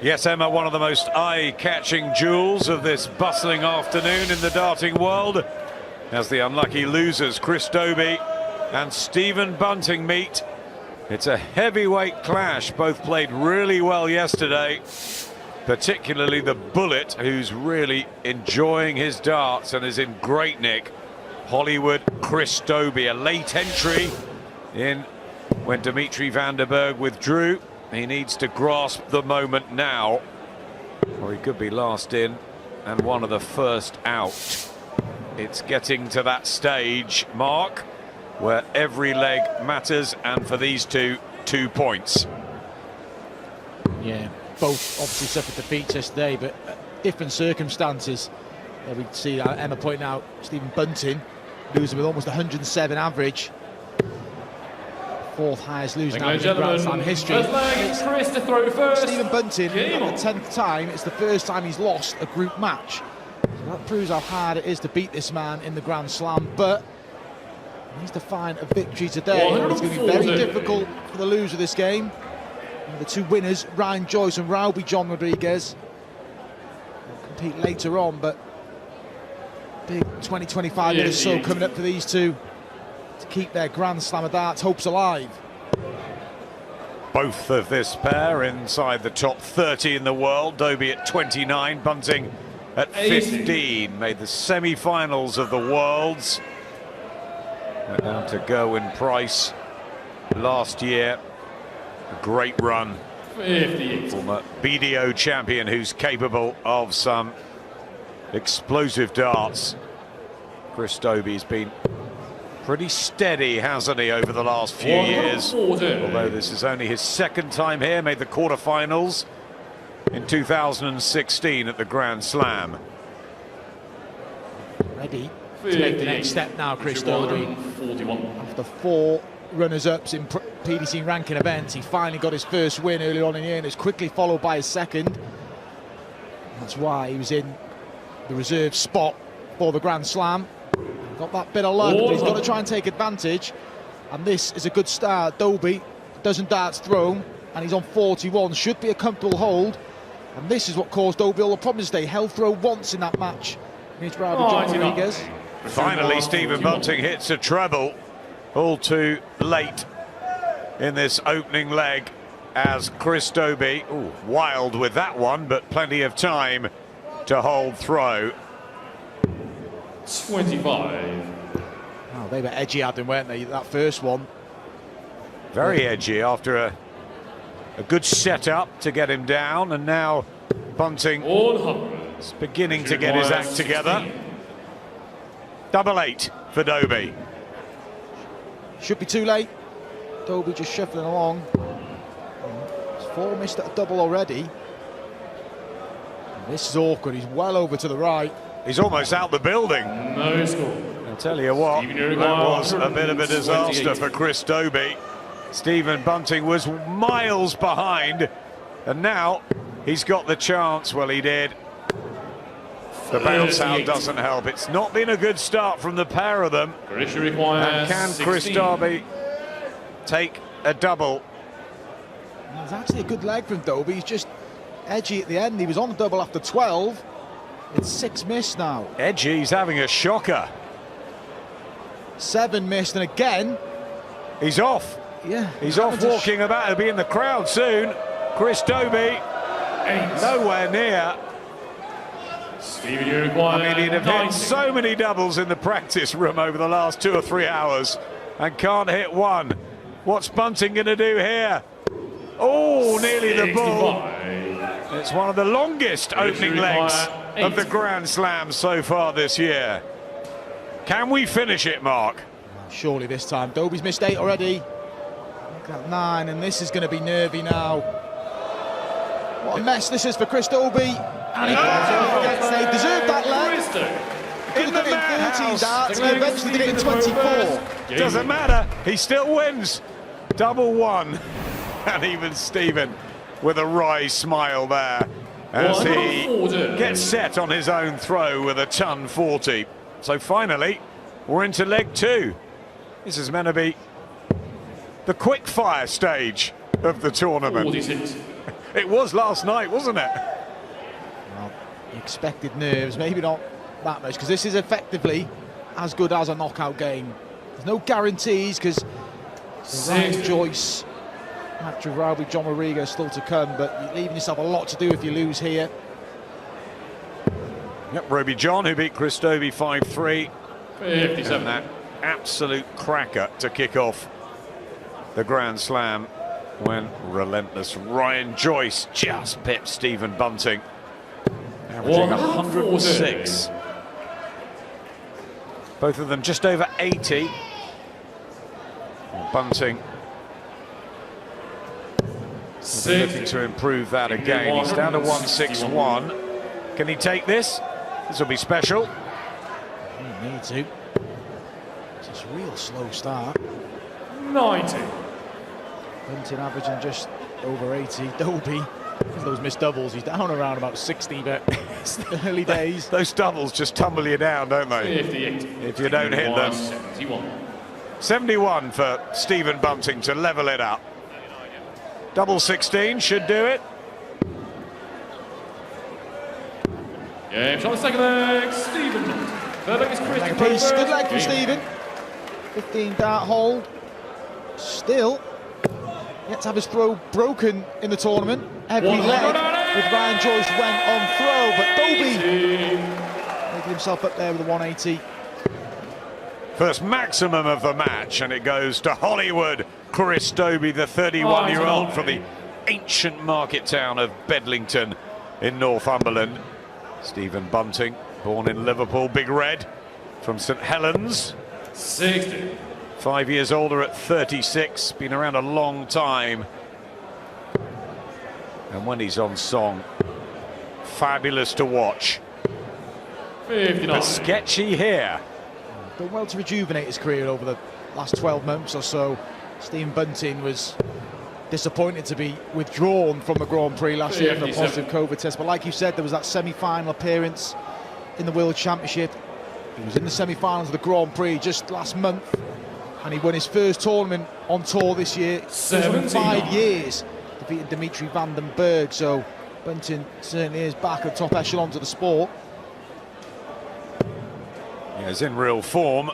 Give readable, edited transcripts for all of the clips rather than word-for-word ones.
Yes, Emma, one of the most eye-catching duels of this bustling afternoon in the darting world, as the unlucky losers Chris Dobey and Stephen Bunting meet. It's a heavyweight clash. Both played really well yesterday, particularly the Bullet, who's really enjoying his darts and is in great nick. Hollywood Chris Dobey, a late entry in when Dimitri van der Berg withdrew. He needs to grasp the moment now, or he could be last in and one of the first out. It's getting to that stage, Mark, where every leg matters, and for these two, 2 points. Yeah, both obviously suffered defeats yesterday, but different circumstances. We see Emma pointing out Stephen Bunting losing with almost 107 average. Fourth highest losing average in Grand Slam history. First leg, Chris to throw first. Stephen Bunting, for the 10th time, it's the first time he's lost a group match. So that proves how hard it is to beat this man in the Grand Slam, but he needs to find a victory today. It's going to be very difficult for the loser of this game. And the two winners, Ryan Joyce and Rowby John Rodriguez, will compete later on, but big 20-25 minutes so coming up for these two to keep their Grand Slam of darts hopes alive. Both of this pair inside the top 30 in the world. Dobey at 29, Bunting at 15. Made the semi-finals of the Worlds. Went down to Gerwyn Price last year. A great run. 58. Former video champion who's capable of some explosive darts. Chris Dobey's been pretty steady, hasn't he, over the last few years? Although this is only his second time here, made the quarterfinals in 2016 at the Grand Slam. Ready to take the next step now, Chris Dobey. After 4 runners-ups in PDC ranking events, he finally got his first win earlier on in the year, and it's quickly followed by his second. That's why he was in the reserve spot for the Grand Slam. Got that bit of luck, but he's got to try and take advantage. And this is a good start. Dobey, dozen darts thrown, and he's on 41. Should be a comfortable hold. And this is what caused Dobey all the problems today. Held throw once in that match against John Rodriguez. Finally, Stephen Bunting hits a treble. All too late in this opening leg, as Chris Dobey, wild with that one, but plenty of time to hold throw. 25. Oh, they were edgy at them, weren't they, that first one? Very edgy after a good setup to get him down, and now Bunting is beginning to get his act together. Double 8 for Dobey. Should be too late. Dobey just shuffling along. He's 4 missed at a double already. And this is awkward. He's well over to the right. He's almost out the building. No score. I'll tell you what, that was a bit of a disaster for Chris Dobey. Stephen Bunting was miles behind, and now he's got the chance. Well, he did. The bounce out doesn't help. It's not been a good start from the pair of them. And can Chris Dobey take a double? It was actually a good leg from Dobey. He's just edgy at the end. He was on the double after 12. It's 6 missed now. Edgy, he's having a shocker. 7 missed, and again he's off. Yeah, he's off walking about. He'll be in the crowd soon. Chris Dobey, nowhere near. I mean, he'd have hit so many doubles in the practice room over the last 2 or 3 hours and can't hit one. What's Bunting going to do here? Oh, nearly the ball. It's one of the longest opening legs of the Grand Slam so far this year. Can we finish it, Mark? Surely this time. Dobey's missed 8 already. Look at 9, and this is going to be nervy now. What a mess this is for Chris Dobey. And he forgets they deserved that leg. In the madhouse. 13 darts, and eventually did it in 24. Doesn't matter, he still wins. Double 1. And even Stephen with a wry smile there as he gets set on his own throw with a ton 40. So finally, we're into leg 2. This is meant to be the quick fire stage of the tournament. 46. It was last night, wasn't it? Well, expected nerves, maybe not that much, because this is effectively as good as a knockout game. There's no guarantees, because Ryan Joyce, Patrick Rowley, John Mariga still to come, but you're leaving yourself a lot to do if you lose here. Yep, Roby John, who beat Chris Dobey 5-3. 57. And that absolute cracker to kick off the Grand Slam when relentless Ryan Joyce just pipped Stephen Bunting, averaging 106. Both of them just over 80. And Bunting looking to improve that again. He's down to 161. Can he take this? This will be special. You need to. It's a real slow start. 90. Bunting averaging just over 80. Dobey, those missed doubles, he's down around about 60, but it's the early days. Those doubles just tumble you down, don't they? 58. If you don't hit them. 71. 71 for Stephen Bunting to level it up. Double 16 should do it. Game shot on the second leg, Stephen. Third leg is Chris. Leg piece, good leg from Stephen. 15 dart hold. Still, yet to have his throw broken in the tournament. Every leg with Ryan Joyce went on throw, but Dobey making himself up there with a 180. First maximum of the match, and it goes to Hollywood. Chris Dobey, the 31-year-old from the ancient market town of Bedlington in Northumberland. Stephen Bunting, born in Liverpool, Big Red, from St Helens. 60. 5 years older at 36, been around a long time. And when he's on song, fabulous to watch. 59. But sketchy here. Done well to rejuvenate his career over the last 12 months or so. Stephen Bunting was disappointed to be withdrawn from the Grand Prix last year for a positive COVID test, but like you said, there was that semi-final appearance in the World Championship. He was in the semi-finals of the Grand Prix just last month, and he won his first tournament on tour this year. 5 years, defeating Dimitri van den Berg, so Bunting certainly is back at the top echelons of the sport. Yeah, he's in real form,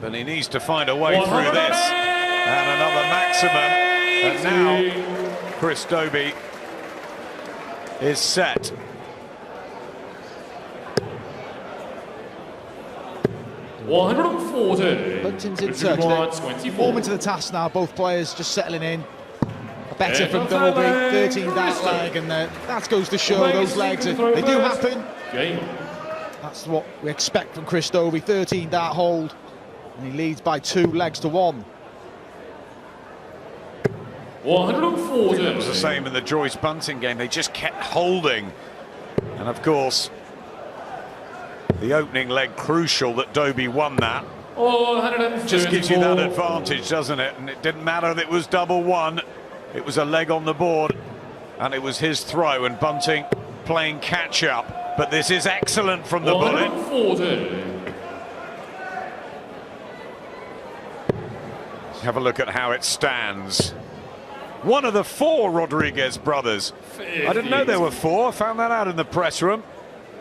but he needs to find a way through this. And another maximum. And now Chris Dobey is set. Bunting's in touch. They're warming to the task now, both players just settling in. A better from Dobey, 13 dart leg, and that goes to show those legs, they do happen. That's what we expect from Chris Dobey, 13 dart hold, and he leads by 2 legs to 1. 140. It was the same in the Joyce Bunting game, they just kept holding. And of course, the opening leg crucial that Dobey won that. Just gives you that advantage, doesn't it? And it didn't matter that it was double one, it was a leg on the board, and it was his throw, and Bunting playing catch up. But this is excellent from the bullet. 140. Have a look at how it stands. One of the 4 Rodriguez brothers. I didn't know there were 4. I found that out in the press room.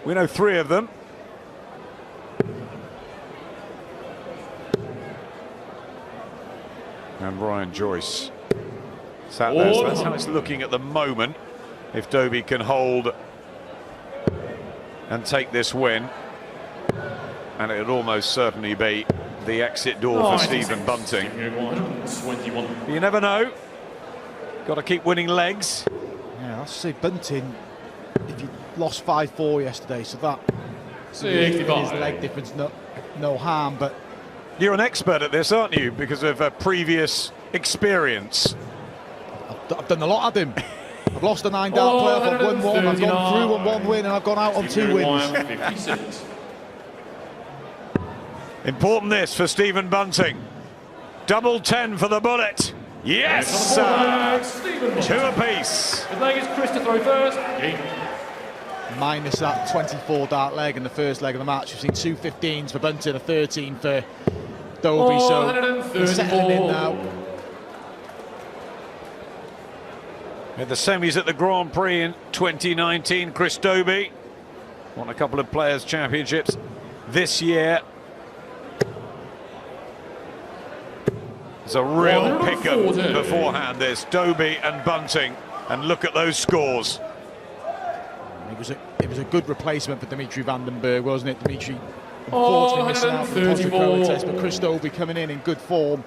We know 3 of them. And Ryan Joyce sat there. So that's how it's looking at the moment. If Dobey can hold and take this win, and it would almost certainly be the exit door for Stephen Bunting. 121. You never know. Got to keep winning legs. Yeah, I'll say Bunting, if you lost 5-4 yesterday, so that 65. his leg difference, no harm, but You're an expert at this, aren't you? Because of previous experience. I've done a lot of him. I've lost a 9-dart playoff, I've won 1, I've gone through on 1 win, and I've gone out on 2 wins. 56. Important this for Stephen Bunting. Double 10 for the bullet. Yes, sir. 2 apiece. His leg is Chris to throw first. Minus that 24 dart leg in the first leg of the match. We've seen 2 15s for Bunting, a 13 for Dobey, so he's settling in now. In the semis at the Grand Prix in 2019, Chris Dobey won a couple of Players' Championships this year. It's a real pick-up beforehand, this, Dobey and Bunting, and look at those scores. It was a good replacement for Dimitri Vandenberg, wasn't it? Dimitri unfortunately missing out on the positive test, but Chris Dobey coming in good form.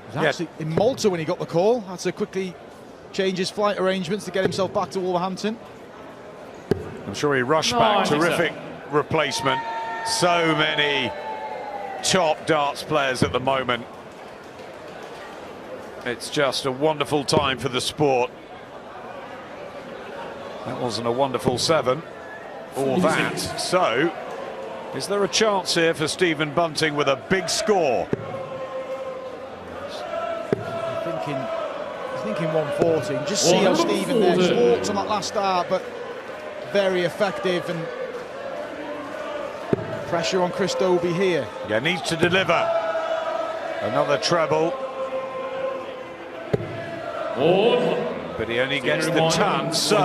He was actually in Malta when he got the call. Had to quickly change his flight arrangements to get himself back to Wolverhampton. I'm sure he rushed back. Terrific replacement. So many top darts players at the moment. It's just a wonderful time for the sport. That wasn't a wonderful 7 or that. So, is there a chance here for Stephen Bunting with a big score? He's thinking 140. Just see how Stephen there just walked on that last start, but very effective, and pressure on Chris Dobey here. Yeah, needs to deliver. Another treble. But he only gets the ton, so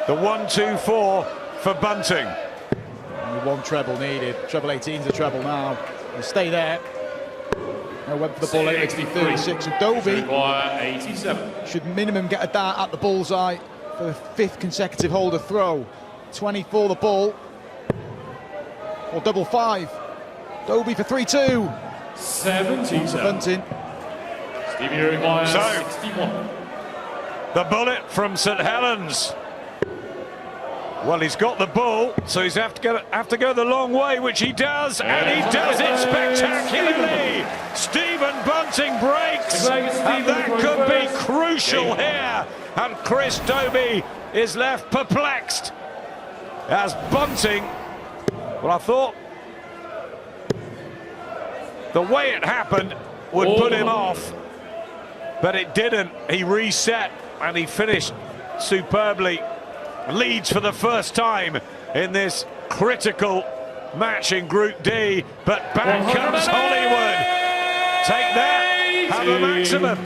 the 1-2-4 for Bunting. Only one treble needed. Treble 18's a treble now. He'll stay there. I went for the ball at 36, and Dobey should minimum get a dart at the bullseye for the 5th consecutive holder throw. 24 the ball, or double 5. Dobey for 3-2. 77. Bunting. Stevie requires So, 61. The bullet from St Helens. Well, he's got the ball, so he's have to go the long way, which he does, and he does it spectacularly. Stephen Bunting breaks, and that could be crucial here. And Chris Dobey is left perplexed as Bunting. Well, I thought the way it happened would put him off, but it didn't. He reset and he finished superbly. Leads for the first time in this critical match in Group D, but back comes Hollywood. Take that, have a maximum.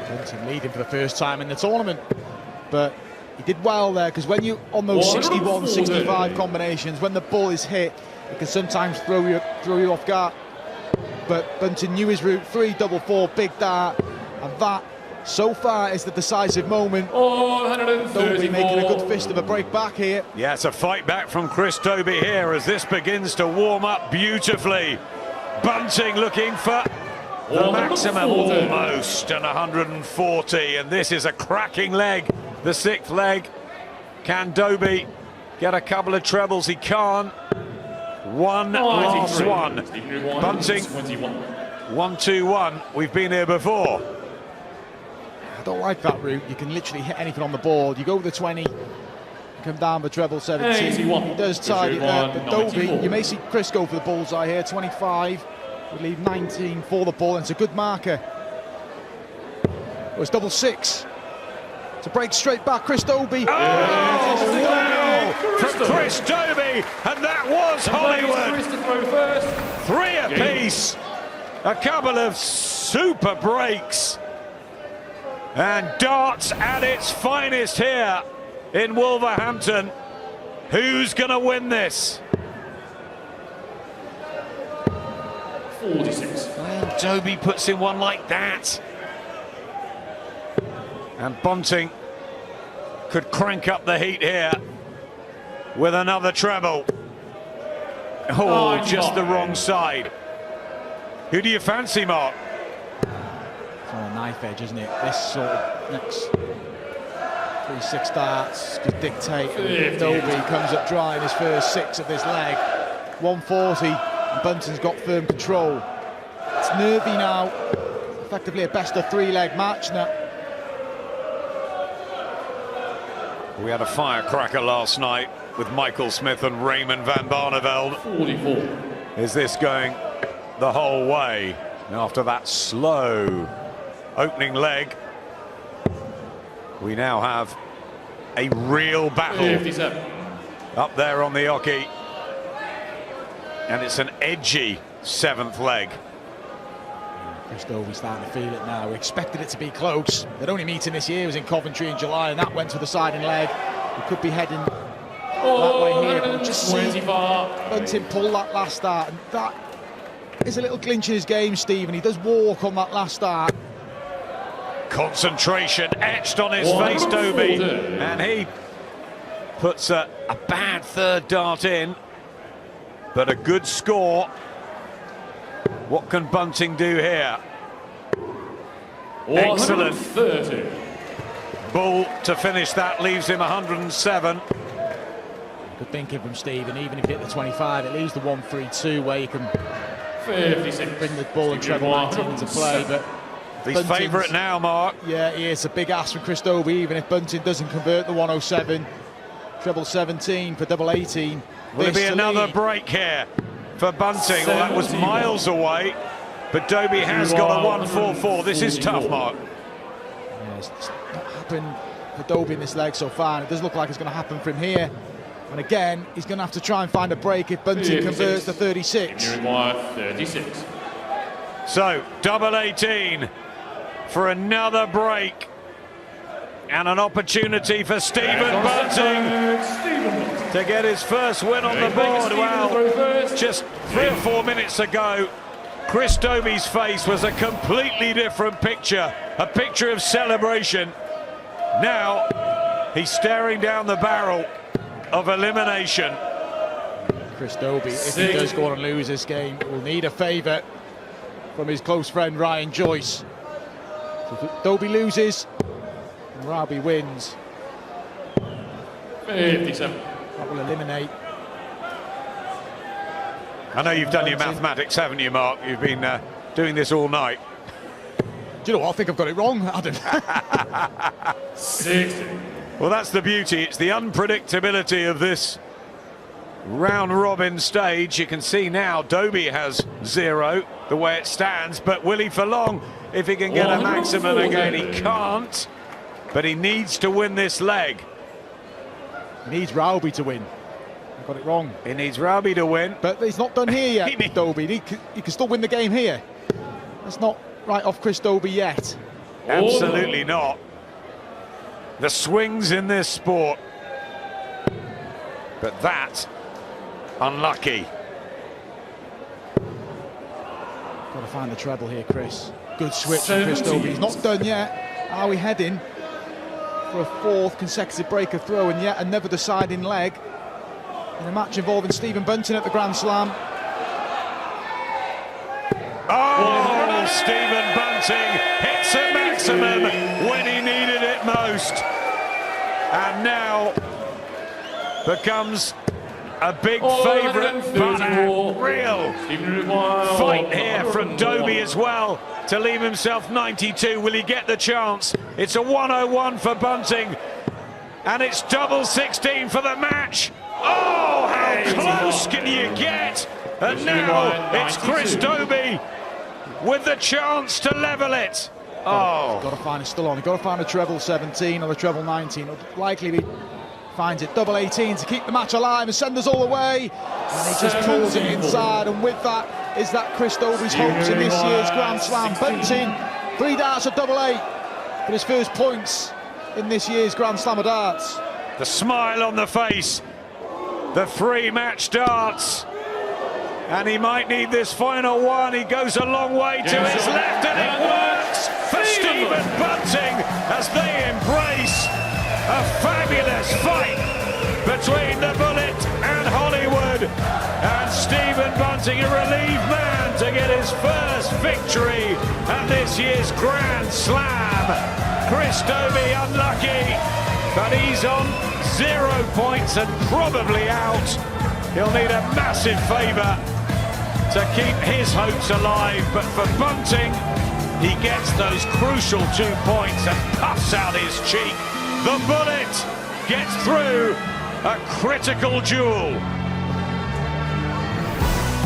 Bunting leading for the first time in the tournament, but he did well there, because when you on those 61, 65 combinations, when the ball is hit, it can sometimes throw you off guard. But Bunting knew his route, 3 double 4, big dart, and that so far is the decisive moment. Dobey making a good fist of a break back here. Yeah, it's a fight back from Chris Dobey here as this begins to warm up beautifully. Bunting looking for the maximum, almost, and 140, and this is a cracking leg, the 6th leg. Can Dobey get a couple of trebles? He can't. One last one. Bunting, 1-2-1. We've been here before. I don't like that route. You can literally hit anything on the board. You go with the 20, you come down for treble 17. He does tie it there, but Dobey, you may see Chris go for the bullseye here. 25 would leave 19 for the ball, and it's a good marker. It was double 6 to break straight back. Chris Dobey. Wow! From Chris Dobey, and that was Hollywood. 3 apiece. A couple of super breaks. And darts at its finest here in Wolverhampton. Who's going to win this? 46. Well, Dobey puts in one like that. And Bunting could crank up the heat here with another treble. Oh, just the wrong side. Who do you fancy, Mark? It's on a knife edge, isn't it? This sort of next 3-6 darts could dictate. Dobey comes up dry in his first 6 of this leg. 140, and Bunting's got firm control. It's nervy now. Effectively a best of 3 leg match now. We had a firecracker last night with Michael Smith and Raymond van Barneveld. 44. Is this going the whole way after that slow opening leg? We now have a real battle 57. up there on the hockey, and it's an edgy 7th leg. Chris Dobey starting to feel it now. We expected it to be close. Their only meeting this year was in Coventry in July, and that went to the siding leg. We could be heading that way here, but we've just seen Bunting pull that last start, and that is a little clinch in his game, Stephen. He does walk on that last start. Concentration etched on his face, Dobey, and he puts a bad third dart in, but a good score. What can Bunting do here? Excellent. Bull to finish that, leaves him 107. Good thinking from Stephen. Even if you hit the 25, it leaves the 1-3-2 where you can 56. bring the ball and treble 19 into play. But His favourite now, Mark. Yeah, he is. A big ask from Chris Dobey, even if Bunting doesn't convert the 107. Treble 17 for double 18. Will there be another break here for Bunting? Well, that was miles away, but Dobey has got a 1-4-4. This is tough, Mark. Yeah, it's not happened for Dobey in this leg so far, and it does look like it's going to happen from here. And again, he's going to have to try and find a break if Bunting converts to 36. 36. So, double 18 for another break. And an opportunity for Stephen Bunting to get his first win on the board. Well, just 3 or 4 minutes ago, Chris Dobey's face was a completely different picture, a picture of celebration. Now, he's staring down the barrel of elimination. Chris Dobey, if he does go on and lose this game, will need a favour from his close friend Ryan Joyce. So if Dobey loses, and Rabi wins, 57. that will eliminate. I know you've done your mathematics, haven't you, Mark? You've been doing this all night. Do you know what? I think I've got it wrong, Adam. 60. Well, that's the beauty. It's the unpredictability of this round-robin stage. You can see now Dobey has 0, the way it stands. But will he for long? If he can get a maximum again, he can't. But he needs to win this leg. He needs Rabi to win. I got it wrong. He needs Rabi to win. But he's not done here yet, Dobey. He can still win the game here. That's not right off Chris Dobey yet. Absolutely not. The swings in this sport. But that, unlucky. Got to find the treble here, Chris. Good switch from Chris Dobey. He's not done yet. Are we heading for a 4th consecutive break of throw and yet another deciding leg in a match involving Stephen Bunting at the Grand Slam? Oh, Stephen Bunting hits a maximum when he needed it most. And now becomes a big favourite, but a real fight here from Dobey as well to leave himself 92. Will he get the chance? It's a 101 for Bunting, and it's double 16 for the match. Oh, how close can you get? And now it's Chris Dobey with the chance to level it. Oh, got to find it still on. Got to find a treble 17 or a treble 19. Likely he finds it double 18 to keep the match alive and send us all away. And he just pulls it inside, and with that is that Chris Dobey's hopes in this year's Grand Slam. Bunting, 3 darts of double 8 for his first points in this year's Grand Slam of darts. The smile on the face, the 3 match darts. And he might need this final one. He goes a long way to his left, and it works for Stephen Bunting as they embrace a fabulous fight between the Bullet and Hollywood. And Stephen Bunting, a relieved man to get his first victory at this year's Grand Slam. Chris Dobey unlucky, but he's on 0 points and probably out. He'll need a massive favour to keep his hopes alive, but for Bunting, he gets those crucial 2 points and puffs out his cheek. The Bullet gets through a critical duel.